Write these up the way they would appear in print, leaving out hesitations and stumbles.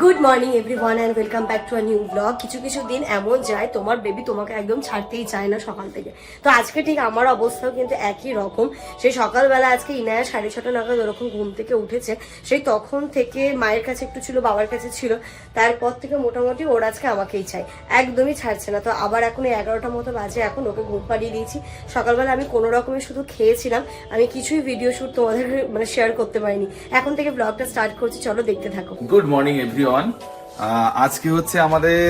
Good morning everyone and welcome back to a new blog. কিছু কিছু দিন এমন যায় তোমার বেবি তোমাকে একদম ছাড়তেই চায় না সকাল থেকে। তো আজকে ঠিক আমার অবস্থাও কিন্তু একই রকম। সেই সকালবেলা আজকে ইনায়া 6:30 নাগাদ ওরকম ঘুম থেকে উঠেছে। সেই তখন থেকে মায়ের কাছে একটু ছিল, বাবার কাছে ছিল, তারপর থেকে মোটামুটি ওর আজকে আমাকেই চাই, একদমই ছাড়ছে না। তো আবার এখন 11টা মতো বাজে, এখন ওকে ঘুম পাড়িয়ে দিয়েছি। সকালবেলা আমি কোনো রকমের শুধু খেয়েছিলাম, আমি কিছুই ভিডিও শ্যুট তোমাদের শেয়ার করতে পারিনি। এখন থেকে ব্লগটা স্টার্ট করছি, চলো দেখতে থাকো। Good morning everyone. আজকে হচ্ছে আমাদের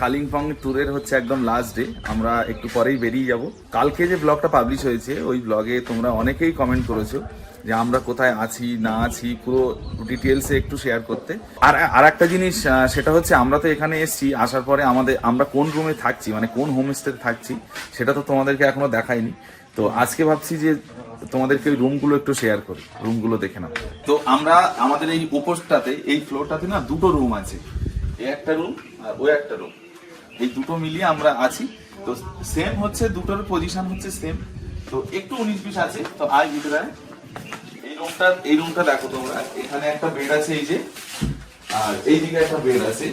কালিম্পং ট্যুরের হচ্ছে একদম লাস্ট ডে। আমরা একটু পরেই বেরিয়ে যাব। কালকে যে ব্লগটা পাবলিশ হয়েছে ওই ব্লগে তোমরা অনেকেই কমেন্ট করেছো যে আমরা কোথায় আছি না আছি পুরো ডিটেলসে একটু শেয়ার করতে। আর একটা জিনিস, সেটা হচ্ছে আমরা তো এখানে এসেছি, আসার পরে আমরা কোন রুমে থাকছি, মানে কোন হোমস্টেতে থাকছি, সেটা তো তোমাদেরকে এখনো দেখাইনি। তো আজকে ভাবছি যে তোমাদেরকে ওই রুমগুলো একটু শেয়ার করি, রুমগুলো দেখে নাও। তো আমরা আমাদের এই উপরটাতে, এই ফ্লোরটাতে না দুটো রুম আছে, এই একটা রুম আর ওই একটা রুম, এই দুটো মিলিয়ে আমরা আছি। তো সেম হচ্ছে, দুটোর পজিশন হচ্ছে সেম। তো একটু 19-20 আছে। তো আয় ভিতরে, এই রুমটা দেখো তোমরা। এখানে একটা বেড আছে এই যে, আর এইদিকে একটা বেড আছে,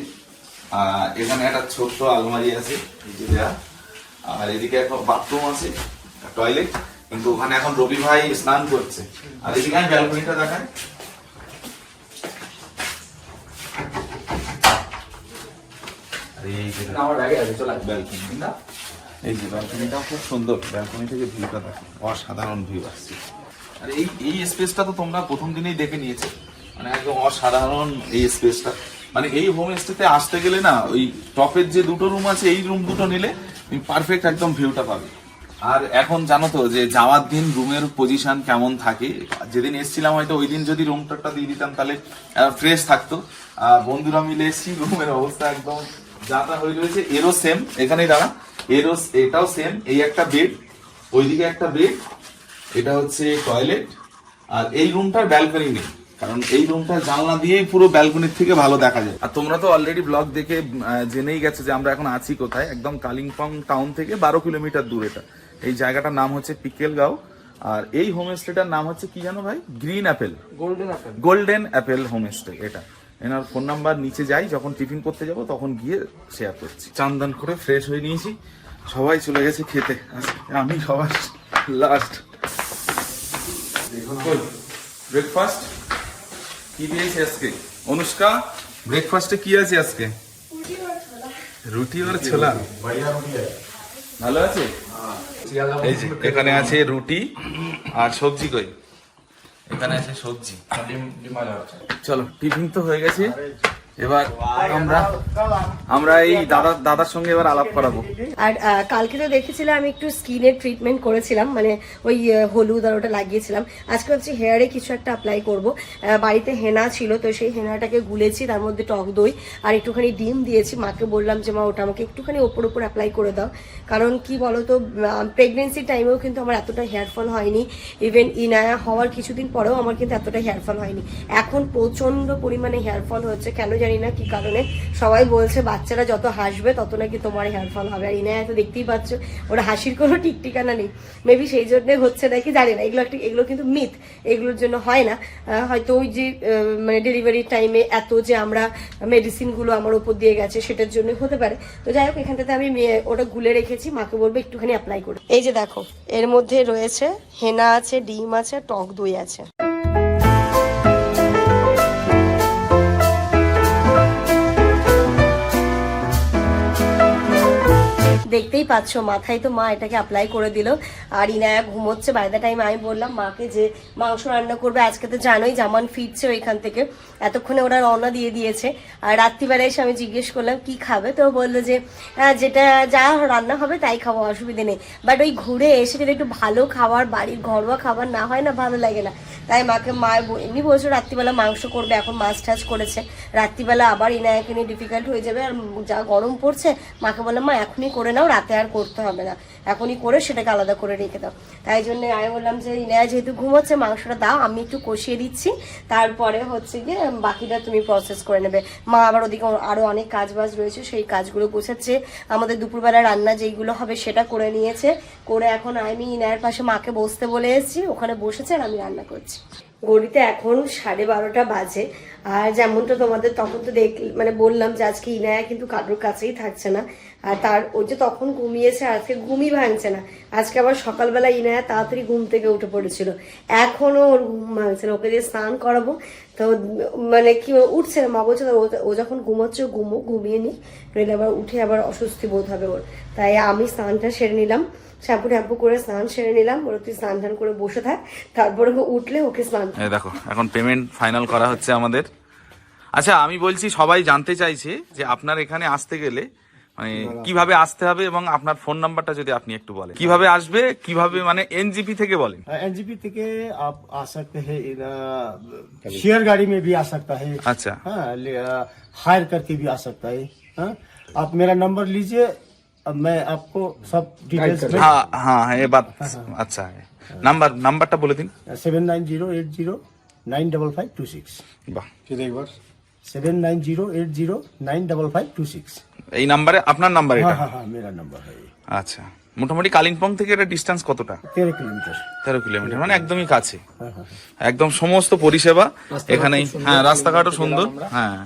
আর এখানে একটা ছোট্ট আলমারি আছে এই যে দেয়া, আর এদিকে একটা বাথরুম আছে, টয়লেট। কিন্তু ওখানে এখন রবি ভাই স্নান করছে। আর এদিকে আমি ব্যালকনিটা দেখাই। এই যে ব্যালকনিটা খুব সুন্দর, ব্যালকনি থেকে ভিউটা দেখো, অসাধারণ ভিউ আসছে। আর এই স্পেসটা তো তোমরা প্রথম দিনেই দেখে নিয়েছো, মানে একদম অসাধারণ এই স্পেসটা। মানে এই হোম স্টেতে আসতে গেলে না, ওই টপের যে দুটো রুম আছে, এই রুম দুটো নিলে তুমি পারফেক্ট একদম ভিউটা পাবে। আর এখন জানো তো যে যাওয়ার দিন রুমের পজিশন কেমন থাকে। যেদিন এসেছিলাম হয়তো ওই দিন যদি রুমটা দিয়ে দিতাম তাহলে ফ্রেশ থাকতো। বন্ধুরা মিলে এসেছি, রুমের অবস্থা একদম যা তা হয়ে রয়েছে। এরও সেম, এখানেই দাঁড়া, এটাও সেম। এই একটা বেড, ওইদিকে একটা বেড, এটা হচ্ছে টয়লেট। আর এই রুমটার ব্যালকনি নেই, কারণ এই রুমটা জানলা দিয়েই পুরো ব্যালকনির থেকে ভালো দেখা যায়। আর তোমরা তো অলরেডি ব্লগ দেখে জেনেই গেছো যে আমরা এখন আছি কোথায়। একদম কালিম্পং টাউন থেকে 12 কিলোমিটার দূর এটা। এই জায়গাটার নাম হচ্ছে পিকেলগাঁও। আর এই হোমস্টেটার নাম হচ্ছে কি জানো ভাই? Green Apple, golden Apple homestay. এটা এনার ফোন নাম্বার নিচে যাই, যখন টিফিন করতে যাব তখন গিয়ে শেয়ার করছি। চান করে ফ্রেশ হয়ে নিয়েছি, সবাই চলে গেছে খেতে, আমি সবার লাস্ট। ব্রেকফাস্ট কি দিয়েছে আজকে অনুষ্কা? ব্রেকফাস্টে কি আছে আজকে? রুটি আর ছোলা। ভালো আছে। এই যে এখানে আছে রুটি আর সবজি। কই এখানে আছে সবজি। চলো টিফিন তো হয়ে গেছে, এবার আমরা এই দাদার সঙ্গে এবার আলাপ করাবো। আর কালকে তো দেখেছিলাম আমি একটু স্কিনের ট্রিটমেন্ট করেছিলাম, মানে ওই হলুদ আর ওটা লাগিয়েছিলাম। আজকে ভাবছি হেয়ারে কিছু একটা অ্যাপ্লাই করব। বাড়িতে হেনা ছিল, তো সেই হেনাটাকে গুলেছি, তার মধ্যে টক দই আর একটুখানি ডিম দিয়েছি। মাকে বললাম যে মা ওটা আমাকে একটুখানি ওপর অ্যাপ্লাই করে দাও, কারণ কি বলতো প্রেগনেন্সি টাইমেও কিন্তু আমার এতটা হেয়ারফল হয়নি। ইভেন ইনায়া হওয়ার কিছুদিন পরেও আমার কিন্তু এতটা হেয়ারফল হয়নি। এখন প্রচন্ড পরিমাণে হেয়ারফল হচ্ছে, কেন জানি না কি কারণে। সবাই বলছে বাচ্চারা যত হাসবে তত নাকি তোমার হেয়ারফল হবে। আর ইনায়া তো দেখতেই পাচ্ছ, ওর হাসির কোনো ঠিকঠিকানা নেই। মেবি সেই জন্য হচ্ছে নাকি জানি না। এগুলো কিন্তু মিথ, এগুলোর জন্য হয় না। হয়তো ওই যে মানে ডেলিভারির টাইমে এত যে আমরা মেডিসিনগুলো আমার উপর দিয়ে গেছে, সেটার জন্য হতে পারে। তো যাই হোক, এখানটাতে আমি ওটা গুলে রেখেছি, মাকে বলবো একটুখানি অ্যাপ্লাই করে। এই যে দেখো, এর মধ্যে রয়েছে হেনা আছে, ডিম আছে, টক দই আছে। দেখতেই পাচ্ছ মাথায় তো মা এটাকে অ্যাপ্লাই করে দিল। আর ইনায়া ঘুমোচ্ছে। বাই দ্য টাইম আমি বললাম মাকে যে মাংস রান্না করবে আজকে, তো জানোই জামান ফিরছে ওইখান থেকে, এতক্ষণে ওরা রওনা দিয়ে দিয়েছে। আর রাত্রিবেলায় এসে আমি জিজ্ঞেস করলাম কি খাবে, তো বললো যে যেটা যা রান্না হবে তাই খাবো, অসুবিধে নেই। বাট ওই ঘুরে এসে যদি একটু ভালো খাবার, বাড়ির ঘরোয়া খাবার না হয় না, ভালো লাগে না। তাই মাকে এমনি বলছো রাত্রিবেলা মাংস করবে, এখন মাছ টাছ করেছে। রাত্রিবেলা আবার ইনায়াকে নিয়ে ডিফিকাল্ট হয়ে যাবে, আর যা গরম পড়ছে। মাকে বললাম মা এখনই করে নাও, রাতে আর করতে হবে না, এখনই করে সেটাকে আলাদা করে রেখে দাও। তাই জন্য আমি বললাম যে ইনায়া যেহেতু ঘুমোচ্ছে মাংসটা দাও, আমি একটু কষিয়ে দিচ্ছি, তারপরে হচ্ছে গিয়ে বাকিটা তুমি প্রসেস করে নেবে। মা আবার ওদিকে আরো অনেক কাজ বাজ রয়েছে, সেই কাজগুলো গোছাচ্ছে। আমাদের দুপুরবেলা রান্না যেইগুলো হবে সেটা করে নিয়েছে, করে এখন আমি ইনায়ের পাশে মাকে বসতে বলে এসেছি, ওখানে বসেছে আর আমি রান্না করছি। ঘড়িতে এখন 12:30 বাজে। আর যেমনটা তোমাদের তখন তো মানে বললাম যে আজকে ইনায়া কিন্তু কারোর কাছেই থাকছে না। আর তার ওই যে তখন ঘুমিয়েছে, আজকে ঘুমই ভাঙছে না। আজকে আবার সকালবেলা ইনায়া তাড়াতাড়ি ঘুম থেকে উঠে পড়েছিল, এখনো ওর ঘুম ভাঙছে না। ওকে দিয়ে স্নান করাবো তো মানে কি উঠছে না। মা বলছে ও যখন ঘুমোচ্ছে ঘুমিয়ে নি, নইলে আবার উঠে আবার অস্বস্তি বোধ হবে ওর। তাই আমি স্নানটা সেরে নিলাম, শ্যাম্পু করে স্নান সেরে নিলাম। ওর তুই স্নান টান করে বসে থাক, তারপরে উঠলে ওকে স্নান। এই দেখো এখন পেমেন্ট ফাইনাল করা হচ্ছে আমাদের। আচ্ছা আমি বলছি, সবাই জানতে চাইছে যে আপনার এখানে আসতে গেলে মানে কিভাবে আসতে হবে এবং আপনার ফোন নাম্বারটা যদি আপনি একটু বলেন, কিভাবে আসবে, কিভাবে মানে एनजीपी থেকে বলেন। एनजीपी থেকে आप आ सकते हैं, शेयर गाड़ी में भी आ सकता है। अच्छा हाँ, हायर करके भी आ सकता है। हाँ, आप मेरा नंबर लीजिए, अब मैं आपको सब डिटेल्स हाँ हाँ ये बात अच्छा है। নাম্বারটা বলে দিন। 7908095526। বাহ, फिर एक बार 7908095526। এই নাম্বারে আপনার নাম্বার এটা? हाँ हाँ हाँ, मेरा नंबर है ये। আচ্ছা, মোটামুটি কালিম্পং থেকে এটা ডিস্টেন্স কতটা? 13 किलोमीटर। 13 কিলোমিটার, মানে একদমই কাছে। हाँ हाँ একদম সমস্ত পরিষেবা এখানেই। হ্যাঁ, রাস্তাঘাটও সুন্দর। হ্যাঁ,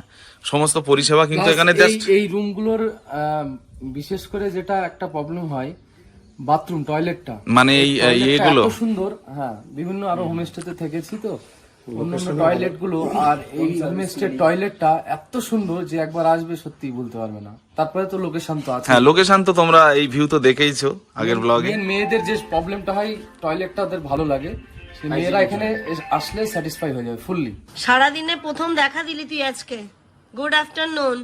সমস্ত পরিষেবা কিন্তু এখানে জাস্ট। এই রুমগুলোর বিশেষ করে যেটা একটা প্রবলেম হয়, বাথরুম টয়লেটটা, মানে এই এগুলো এত সুন্দর। হ্যাঁ, বিভিন্ন আরো হোমস্টেতে থেকেছি তো, অন্যান্য টয়লেট গুলো, আর এই হোমস্টের টয়লেটটা এত সুন্দর যে একবার আসবে সত্যি বলতে পারবে না। তারপরে তো লোকেশন তো আছে। হ্যাঁ, লোকেশন তো তোমরা এই ভিউ তো দেখেইছো আগের ব্লগে। মেয়েদের যে প্রবলেমটা হয়, টয়লেটটা ওদের ভালো লাগে, সেই মেয়েরা এখানে আসলে স্যাটিসফাই হয়ে যাবে ফুললি। সারাদিনে প্রথম দেখা দিলি তুই আজকে। Good afternoon.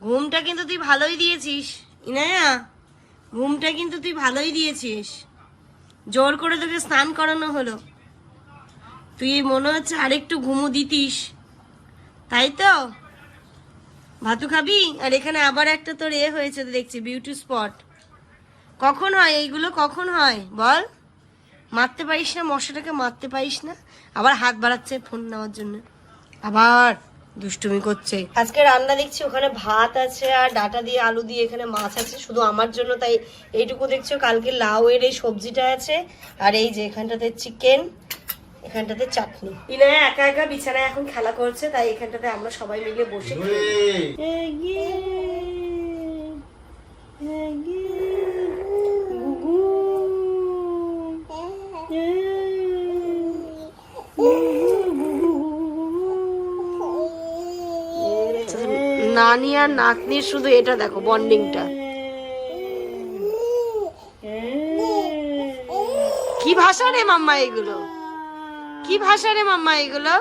ঘুমটা কিন্তু তুই ভালোই দিয়েছিস ইনায়া, ঘুমটা কিন্তু তুই ভালোই দিয়েছিস। জোর করে তোকে স্নান করানো হলো, তুই মনে হচ্ছে আরেকটু ঘুমো দিতিস, তাই তো? ভাতু খাবি? আর এখানে আবার একটা তোর হয়েছে তো দেখছি, বিউটি স্পট। কখন হয় এইগুলো, কখন হয় বল? মারতে পারিস না মশাটাকে, মারতে পারিস না? আবার হাত বাড়াচ্ছে ফোন নেওয়ার জন্য, আবার দুষ্টুমি করছে। আজকে রান্না দেখছি ওখানে ভাত আছে আর ডাটা দিয়ে আলু দিয়ে এখানে মাছ আছে শুধু আমার জন্য, তাই এইটুকু দেখছো। কালকে লাউ এর এই সবজিটা আছে, আর এই যে এখানটাতে চিকেন, এখানটাতে চাটনি। ইনায়া একা একা বিছানায় এখন খেলা করছে, তাই এখানটাতে আমরা সবাই মিলে বসে নানি আর নাতনির শুধু এটা দেখো বন্ডিংটা, কি ভাষা রে মাম্মা এগুলো, কি ভাষা রে মাম্মা এগুলো?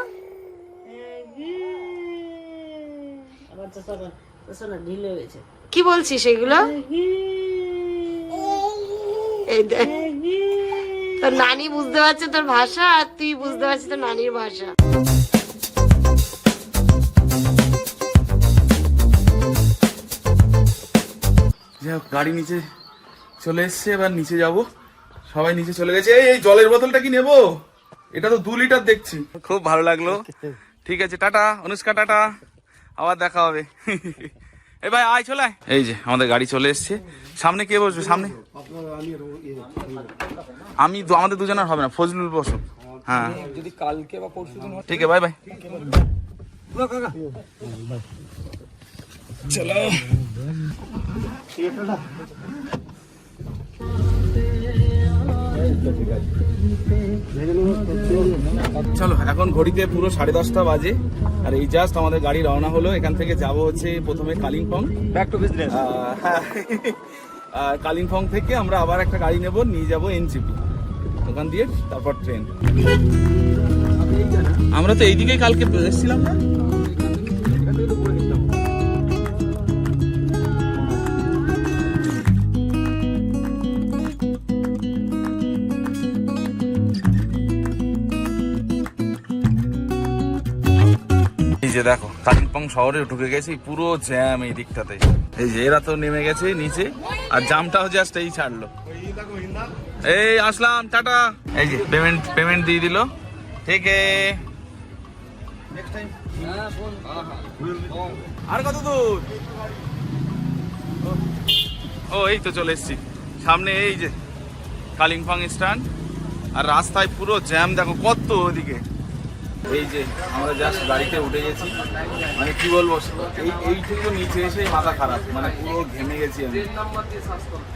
কি বলছিস এগুলো? এই দেখ, তোর নানি বুঝতে পারছে তোর ভাষা, আর তুই বুঝতে পারছিস তোর নানির ভাষা। যাই হোক, গাড়ি নিচে চলে এসছে, এবার নিচে যাব। সবাই নিচে চলে গেছে। এই জলের বোতলটা কি নেবো? এটা তো 2 লিটার দেখছি। খুব ভালো লাগলো। ঠিক আছে, টাটা অনুষ্কা, টাটা, আবার দেখা হবে। এই ভাই আয়, চলে আয়। এই যে আমাদের গাড়ি চলে এসছে। সামনে কে বসবে? সামনে আমি, আমাদের দুজনের হবে না, ফজলুল বসো। হ্যাঁ, যদি কালকে বা পরশুদিন ঠিক আছে, বাই বাই। চলো চলো, এখন ঘড়িতে পুরো 10:30 বাজে, আর এই জাস্ট আমাদের গাড়ি রওনা হলো। এখান থেকে যাব হচ্ছে প্রথমে Kalimpong, back to business. Kalimpong থেকে আমরা আবার একটা গাড়ি নেব, নিয়ে যাব এনজিপি, ওখান দিয়ে তারপর ট্রেন। আমরা তো এইদিকে কালকে এসেছিলাম না? এই যে দেখো, কালিম্পং শহরে ঢুকে গেছি, পুরো জ্যাম এই দিকটাতে। এই যে এরা তো নেমে গেছে নিচে, আর জামটাও জাস্ট এই ছাড়লো। এই আসলাম, টাটা। এই যে পেমেন্ট দিয়ে দিল। ঠিক আছে, আর কত দূর? ও এই তো চলে এসছি সামনে, এই যে কালিম্পং স্ট্যান্ড। আর রাস্তায় পুরো জ্যাম দেখো কত ওদিকে। এই যে আমরা জাস্ট গাড়িতে উঠে গেছি, মানে কি বলবো, এইটুকু নিচে এসে মাথা খারাপ, মানে পুরো ঘেমে গেছি আমি।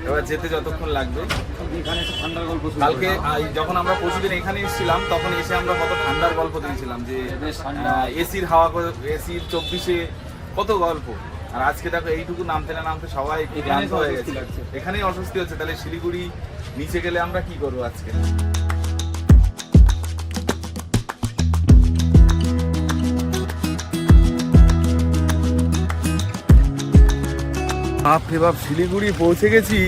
এবার যেতে যতক্ষণ লাগবে। কালকে যখন আমরা পরশুদিন এখানে এসেছিলাম তখন এসে আমরা কত ঠান্ডার গল্প দিয়েছিলাম যে এসির হাওয়া, এসির 24-এ কত গল্প। আর আজকে দেখো এইটুকু নামতে না নামতে সবাই একটু ক্লান্ত হয়ে গেছে, এখানেই অস্বস্তি হচ্ছে। তাহলে শিলিগুড়ি নিচে গেলে আমরা কি করবো আজকে? বাপরে বাপ, শিলিগুড়ি পৌঁছে গেছি,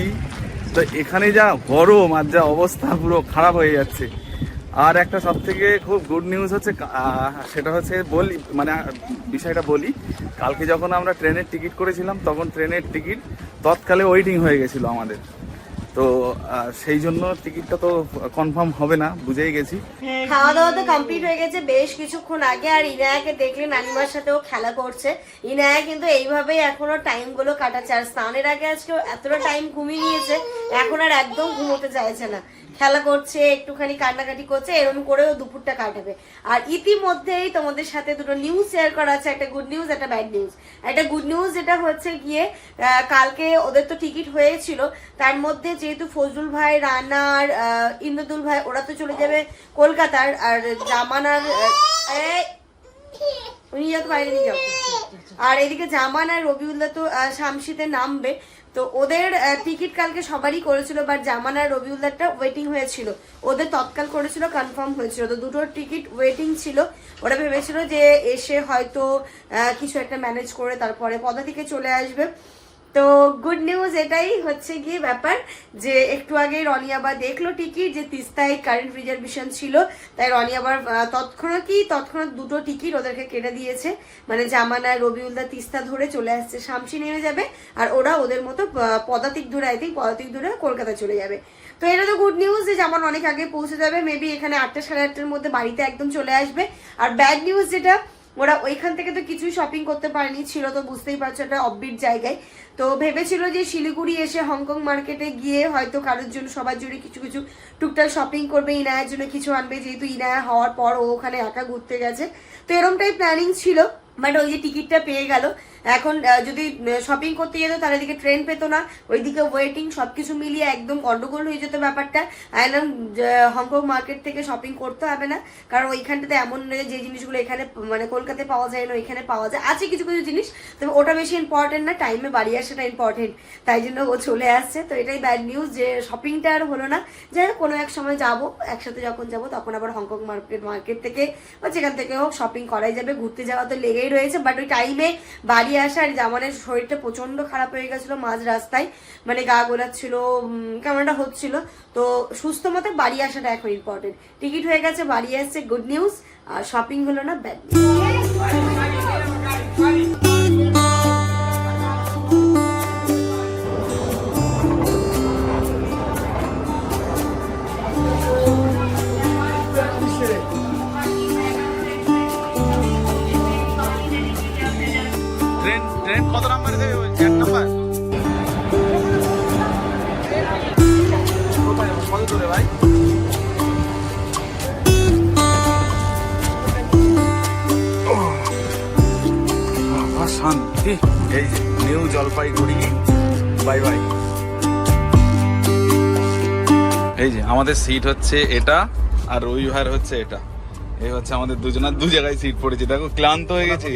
তো এখানে যা গরম আর যা অবস্থা পুরো খারাপ হয়ে যাচ্ছে। আর একটা সব থেকে খুব গুড নিউজ হচ্ছে, সেটা হচ্ছে বিষয়টা বলি, কালকে যখন আমরা ট্রেনের টিকিট করেছিলাম তখন ট্রেনের টিকিট তৎকালে ওয়েটিং হয়ে গেছিল আমাদের, তো সেই জন্য টিকিটটা তো কনফার্ম হবে না, বুঝেই গেছি। খাওয়া দাওয়া তো কমপ্লিট হয়ে গেছে বেশ কিছুক্ষণ আগে। আর ইনায়াকে দেখলে নানিমার সাথেও খেলা করছে। ইনায়া কিন্তু এইভাবেই এখনো টাইম গুলো কাটাচ্ছে। আর স্নানের আগে আজকে এতটা টাইম ঘুমিয়ে নিয়েছে, এখন আর একদম ঘুমোতে চাইছে না, খেলা করছে, একটুখানি কান্নাকাটি করছে, এরকম করেও দুপুরটা কাটাবে। আর ইতিমধ্যেই তোমাদের সাথে দুটো নিউজ শেয়ার করা আছে, একটা গুড নিউজ, একটা ব্যাড নিউজ। একটা গুড নিউজ যেটা হচ্ছে গিয়ে কালকে ওদের তো টিকিট হয়েছিল, তার মধ্যে যেহেতু ফজলুল ভাই, রানা আর ইন্দ্রদুল ভাই ওরা তো চলে যাবে কলকাতার, আর জামানার উনি যত বাইরে নিয়ে যাবে, আর এদিকে জামান আর রবিউল্লাহ তো শামসিতে নামবে। তো ওদের টিকিট কালকে সবারই করেছিল, বাট জামান আর রবিউল্লাহটা ওয়েটিং হয়েছিল, ওদের তৎকাল করেছিল, কনফার্ম হয়েছিল। তো দুটো টিকিট ওয়েটিং ছিল। ওরা ভেবেছিল যে এসে হয়তো কিছু একটা ম্যানেজ করে তারপরে পদাতিকে চলে আসবে। তো গুড নিউজ এটাই হচ্ছে গিয়ে ব্যাপার যে একটু আগে রনি আবার দেখলো টিকিট যে তিস্তায় কারেন্ট রিজার্ভেশন ছিল, তাই রনি আবার তৎক্ষণাৎ দুটো টিকিট ওদেরকে কেটে দিয়েছে। মানে জামানা রবিউল্লাহ তিস্তা ধরে চলে আসছে, শামসি নেমে যাবে, আর ওরা ওদের মতো পদাতিক ধরে পদাতিক ধরে কলকাতা চলে যাবে। তো এটা তো গুড নিউজ যে জামান অনেক আগে পৌঁছে যাবে, মেবি এখানে 8টা সাড়ে 8টার মধ্যে বাড়িতে একদম চলে আসবে। আর ব্যাড নিউজ যেটা, ওরা ওইখান থেকে তো কিছুই শপিং করতে পারেনি, ছিল তো বুঝতেই পারছো একটা অফবিট জায়গায়। তো ভেবেছিল যে শিলিগুড়ি এসে হংকং মার্কেটে গিয়ে হয়তো কারোর জন্য সবার জন্য কিছু কিছু টুকটাক শপিং করবে, ইনায়ার জন্য কিছু আনবে, যেহেতু ইনায়া হওয়ার পর ও ওখানে একা ঘুরতে গেছে। তো এরকমটাই প্ল্যানিং ছিল, বাট ওই যে টিকিটটা পেয়ে গেল। এখন যদি শপিং করতে যেত তাহলে এদিকে ট্রেন পেতো না, ওইদিকে ওয়েটিং, সবকিছু মিলিয়ে একদম গন্ডগোল হয়ে যেত ব্যাপারটা। আইলাম হংকং মার্কেট থেকে শপিং করতে হবে না, কারণ ওইখানটাতে এমন যে জিনিসগুলো এখানে মানে কলকাতায় পাওয়া যায় না, ওইখানে পাওয়া যায়, আছে কিছু কিছু জিনিস, তবে ওটা বেশি ইম্পর্টেন্ট না, টাইমে বাড়ি আসাটা ইম্পর্টেন্ট, তাই জন্য ও চলে আসছে। তো এটাই ব্যাড নিউজ যে শপিংটা আর হলো না। যাই হোক, কোনো এক সময় যাবো, একসাথে যখন যাবো তখন আবার হংকং মার্কেট থেকে বা যেখান থেকে হোক শপিং করাই যাবে। ঘুরতে যাওয়া তো লেগেই রয়েছে, বাট ওই টাইমে বাড়ি আসা, আর জামানের শরীরটা প্রচন্ড খারাপ হয়ে গেছিল মাঝ রাস্তায়, মানে গা গোলাচ্ছিল, কেমনটা হচ্ছিল। তো সুস্থ মতো বাড়ি আসাটা এখন ইম্পর্টেন্ট। টিকিট হয়ে গেছে, বাড়ি আসছে, গুড নিউজ। আর শপিং হলো না, ব্যাড নিউজ। ট্রেন কত নাম্বারে দেবে? 1 নাম্বার। কত দূরে ভাই? শান্তি। এই যে নিউ জলপাইগুড়ি, বাই বাই। এই যে আমাদের সিট হচ্ছে এটা, আর রবি ভাইয়ের হচ্ছে এটা। এই হচ্ছে আমাদের দুজনের দু জায়গায় সিট পড়েছে, দেখো ক্লান্ত হয়ে গেছে।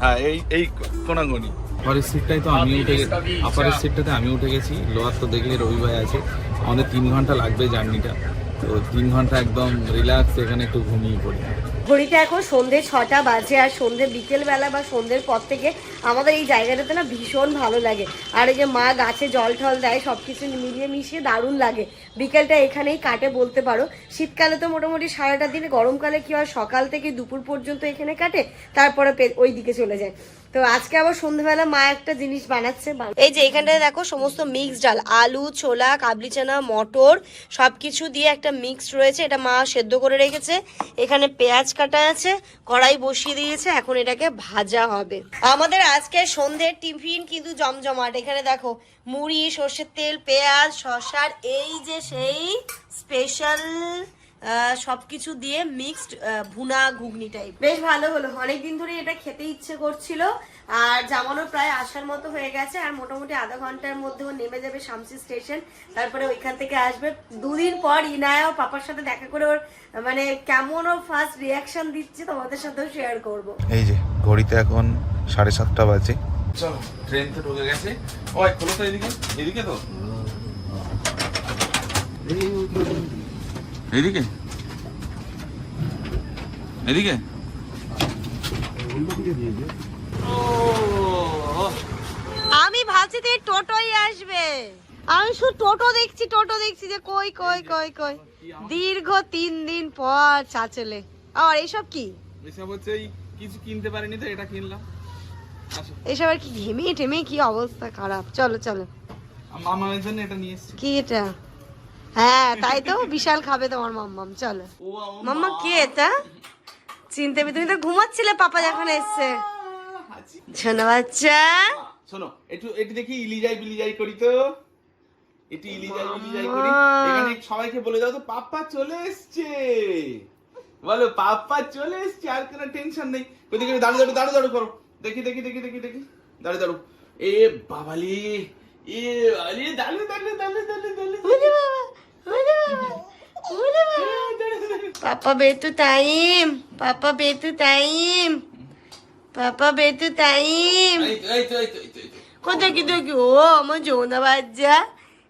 হ্যাঁ, এই কোনাগুনি। পরের সিটটাই তো আমি উঠে গেছি, আপারের সিটটাতে আমি উঠে গেছি। লোয়ার তো দেখলে রবি ভাই আছে। আমাদের 3 ঘন্টা লাগবে জার্নিটা, তো 3 ঘন্টা একদম রিল্যাক্স এখানে একটু ঘুমিয়ে পড়ি। ঘড়িতে এখন সন্ধ্যে 6টা বাজে। আর সন্ধ্যে বিকেলবেলা বা সন্ধ্যের পর থেকে আমাদের এই জায়গাটাতে না ভীষণ ভালো লাগে। আর এই যে মা গাছে জল টল দেয়, সব কিছু মিলিয়ে মিশিয়ে দারুণ লাগে। বিকেলটা এখানেই কাটে বলতে পারো। শীতকালে তো মোটামুটি সারাটা দিনে, গরমকালে কি হয় সকাল থেকে দুপুর পর্যন্ত এখানে কাটে, তারপরে ওই দিকে চলে যায়। তো আজকে আবার সন্ধ্যাবেলা মা একটা জিনিস বানাচ্ছে। এই যে এখানটায় দেখো সমস্ত মিক্সড ডাল, আলু, ছোলা, কাবলি চানা, মটর সবকিছু দিয়ে একটা মিক্সড রয়েছে। এটা মা সেদ্ধ করে রেখেছে। এখানে পেঁয়াজ কাটা আছে, কড়াই বসিয়ে দিয়েছে, এখন এটাকে ভাজা হবে। আমাদের আজকে সন্ধ্যের টিফিন কিন্তু জমজমাট। এখানে দেখো মুড়ি, সর্ষের তেল, পেঁয়াজ, শসার এই যে সেই স্পেশাল সবকিছু দিয়ে মিক্সড ভুনা ঘুগনি টাইপ। বেশ ভালো হলো, অনেকদিন ধরে এটা খেতে ইচ্ছে করছিল। আর জামানো প্রায় আসার মতো হয়ে গেছে, আর মোটামুটি আধা ঘন্টার মধ্যে ও নেমে যাবে শামসি স্টেশন। তারপরে ওইখান থেকে আসবে। 2 দিন পর ইনায়া ও পাপার সাথে দেখা করে ওর মানে কেমন ও ফার্স্ট রিয়াকশন দিচ্ছে তোমাদের সাথেও শেয়ার করব। এই যে ঘড়িতে এখন 7:30 বাজে। চলো ট্রেন তো ঢুকে গেছে। ওই খোলো তো এদিকে, এদিকে তো এদিকে এদিকে। আমি ভাবছি তো টোটোই আসবে, আমি শুধু টোটো দেখছি যে কই কই কই কই। দীর্ঘ 3 দিন পর চাচলে। আর এইসব কি? এসব হচ্ছে এই কিছু কিনতে পারিনি তো এটা কিনলাম। এইসব আর কি ঘেমে টেমে কি অবস্থা খারাপ। চলো চলো। মামার জন্য এটা নিয়ে এসেছি। কি এটা? হ্যাঁ তাই তো, বিশাল খাবে তোমার মাম্মাম। চলো মাম্মা, কি এটা? চিনতে তুমি তো ঘুমাচ্ছিলে পাপা যখন এসছে। শোনো বাচ্চা, শোনো একটু দেখি ইলিজাই বিলিজাই করি তো। এটি ইলিজাই বিলিজাই করি। এখানে সবাইকে বলে দাও তো পাপ্পা চলে এসছে। বলো পাপ্পা চলে এসছে, আর কোনো টেনশন নেই। ওদিকে দাঁড়ু করো। দেখি দাঁড়ু। এ বাবালি, এ আলি দাঁড়ু। পাপা বেতু টাইম, পাপা বেতু টাইম, পাপা বেতু টাইম। এই তো। কোথায় কি দেখি? ও আমার জোনা বাচ্চা,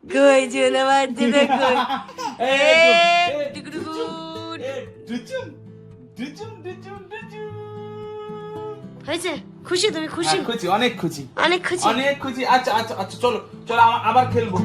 কই জোনা বাচ্চা দেখো। হয়েছে? খুশি তুমি? খুশি? খুশি, অনেক খুশি। অনেক খুশি। আচ্ছা চলো আবার খেলবো।